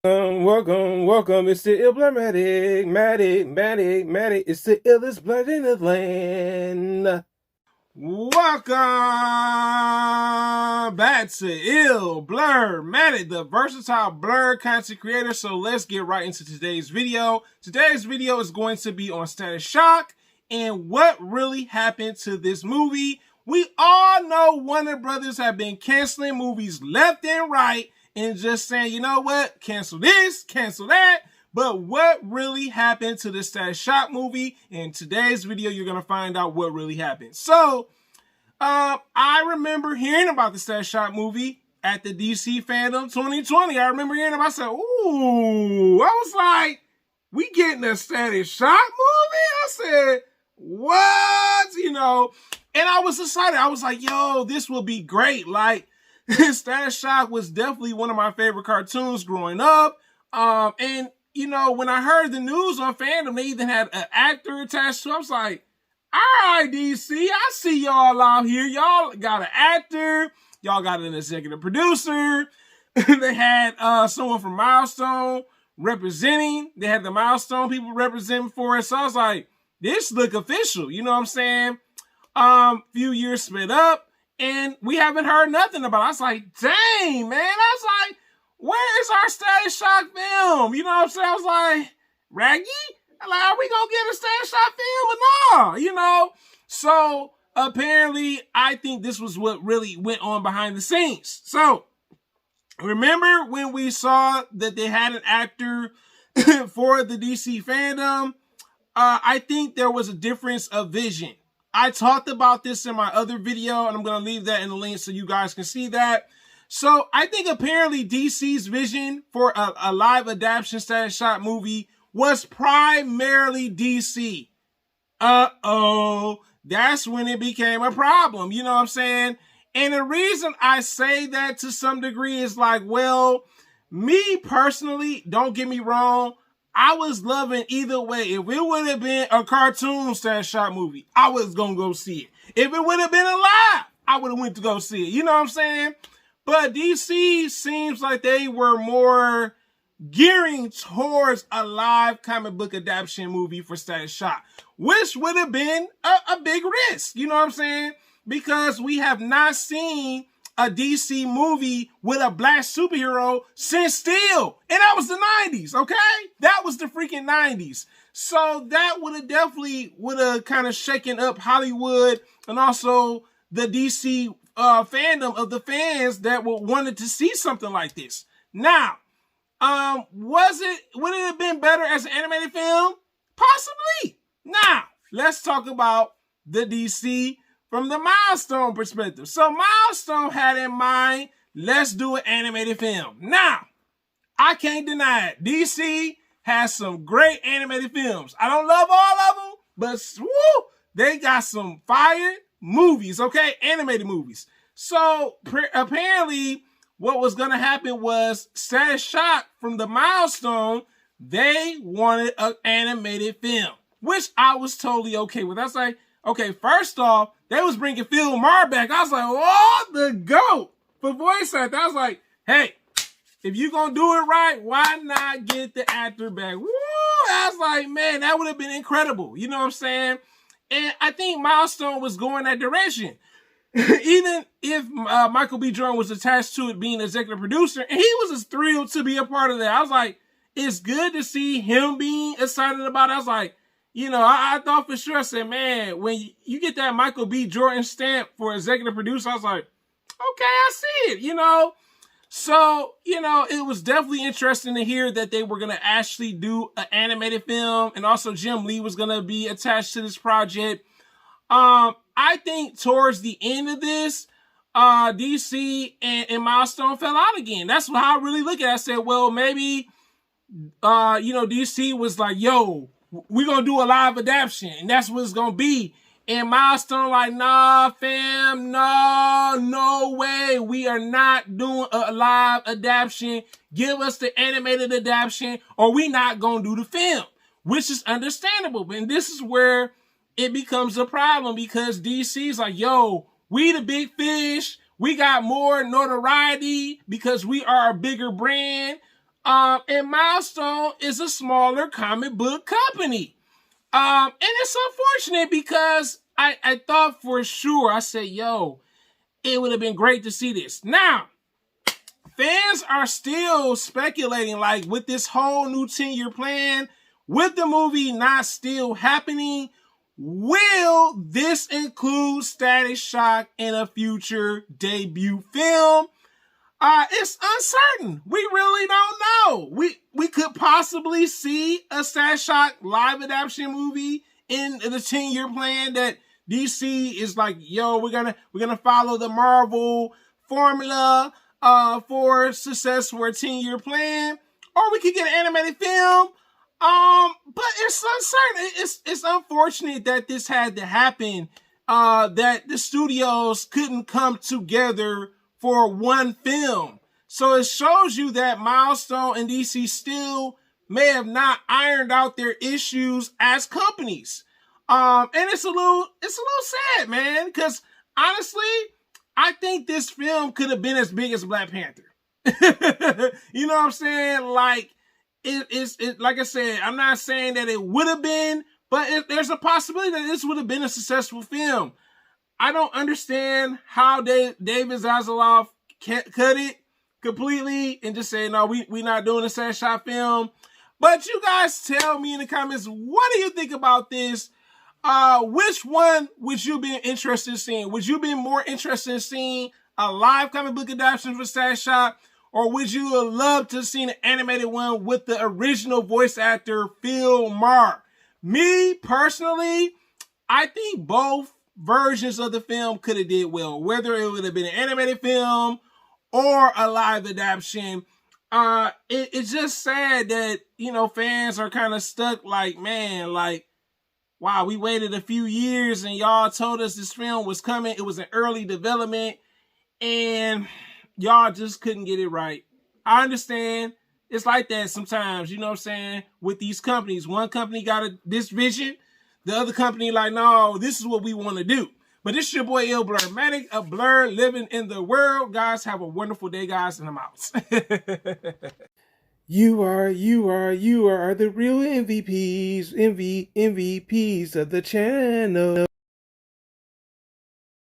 Welcome. It's the Matic. It's the illest blood in the land. Welcome back to Ill Blur Matic, the versatile blur content creator. So let's get right into today's video. Today's video is going to be on Static Shock and what really happened to this movie. We all know Warner Brothers have been canceling movies left and right and just saying, you know what, cancel this, cancel that. But what really happened to the Static Shock movie? In today's video, you're going to find out what really happened. So, I remember hearing about the Static Shock movie at the DC Fandom 2020. I remember hearing about it. I said, ooh, I was like, we getting a Static Shock movie? I said, what? You know, and I was excited. I was like, yo, this will be great. Like, Static Shock was definitely one of my favorite cartoons growing up. And, you know, when I heard the news on Fandom, they even had an actor attached to it. I was like, all right, DC, I see y'all out here. Y'all got an actor. Y'all got an executive producer. They had someone from Milestone representing. They had the Milestone people representing for us. So I was like, this look official. You know what I'm saying? Few years split up. And we haven't heard nothing about it. I was like, dang, man. I was like, where is our Static Shock film? You know what I'm saying? I was like, Raggy? Like, are we going to get a Static Shock film or no? You know? So, apparently, I think this was what really went on behind the scenes. So, remember when we saw that they had an actor for the DC Fandom? I think there was a difference of vision. I talked about this in my other video, and I'm going to leave that in the link so you guys can see that. So I think apparently DC's vision for a live adaptation Static Shock movie was primarily DC. That's when it became a problem. You know what I'm saying? And the reason I say that to some degree is like, well, me personally, don't get me wrong, I was loving either way. If it would have been a cartoon Static Shock movie, I was going to go see it. If it would have been alive, I would have went to go see it. You know what I'm saying? But DC seems like they were more gearing towards a live comic book adaptation movie for Static Shock, which would have been a big risk. You know what I'm saying? Because we have not seen a DC movie with a black superhero since Steel. And that was the 90s, okay? That was the freaking 90s. So that would have definitely kind of shaken up Hollywood and also the DC fandom of the fans that wanted to see something like this. Now, would it have been better as an animated film? Possibly. Now, let's talk about the DC from the Milestone perspective. So Milestone had in mind, let's do an animated film. Now, I can't deny it. DC has some great animated films. I don't love all of them, but woo, they got some fire movies, okay? Animated movies. So apparently what was going to happen was Static Shock from the Milestone, they wanted an animated film, which I was totally okay with. I was like, okay, first off, they was bringing Phil Mar back. I was like, oh, the GOAT for voice actor. I was like, hey, if you gonna do it right, why not get the actor back? Woo! I was like, man, that would have been incredible. You know what I'm saying? And I think Milestone was going that direction. Even if Michael B. Jordan was attached to it being executive producer, and he was just thrilled to be a part of that. I was like, it's good to see him being excited about it. I was like, you know, I thought for sure, I said, man, when you get that Michael B. Jordan stamp for executive producer, I was like, okay, I see it, you know. So, you know, it was definitely interesting to hear that they were going to actually do an animated film. And also Jim Lee was going to be attached to this project. I think towards the end of this, DC and Milestone fell out again. That's how I really look at it. I said, well, maybe, you know, DC was like, yo, we're going to do a live adaptation, and that's what it's going to be. And Milestone like, nah, fam, no way. We are not doing a live adaptation. Give us the animated adaptation, or we not going to do the film, which is understandable. And this is where it becomes a problem, because DC's like, yo, we the big fish. We got more notoriety because we are a bigger brand. And Milestone is a smaller comic book company. And it's unfortunate because I thought for sure, I said, yo, it would have been great to see this. Now, fans are still speculating, like, with this whole new 10-year plan, with the movie not still happening, will this include Static Shock in a future debut film? It's uncertain. We really don't know. We could possibly see a Static Shock live adaptation movie in the 10-year plan that DC is like, yo, we're gonna follow the Marvel formula for success for a 10-year plan, or we could get an animated film. But it's uncertain. It's unfortunate that this had to happen. That the studios couldn't come together for one film. So it shows you that Milestone and DC still may have not ironed out their issues as companies. And it's a little sad, man, because honestly, I think this film could have been as big as Black Panther. You know what I'm saying? Like, it like I said, I'm not saying that it would have been, but there's a possibility that this would have been a successful film. I don't understand how David Zaslav cut it completely and just say, no, we not doing a Static Shock film. But you guys tell me in the comments, what do you think about this? Which one would you be interested in seeing? Would you be more interested in seeing a live comic book adaptation for Static Shock? Or would you love to see an animated one with the original voice actor, Phil Marr? Me, personally, I think both versions of the film could have did well. Whether it would have been an animated film or a live adaptation. It's just sad that, you know, fans are kind of stuck like, man, like, wow, we waited a few years and y'all told us this film was coming. It was in early development and y'all just couldn't get it right. I understand. It's like that sometimes, you know what I'm saying? With these companies, one company got this vision, the other company like, no, this is what we want to do. But this is your boy Il Blurmatic, a blur living in the world. Guys, have a wonderful day, guys, and I'm out. You are the real MVPs of the channel.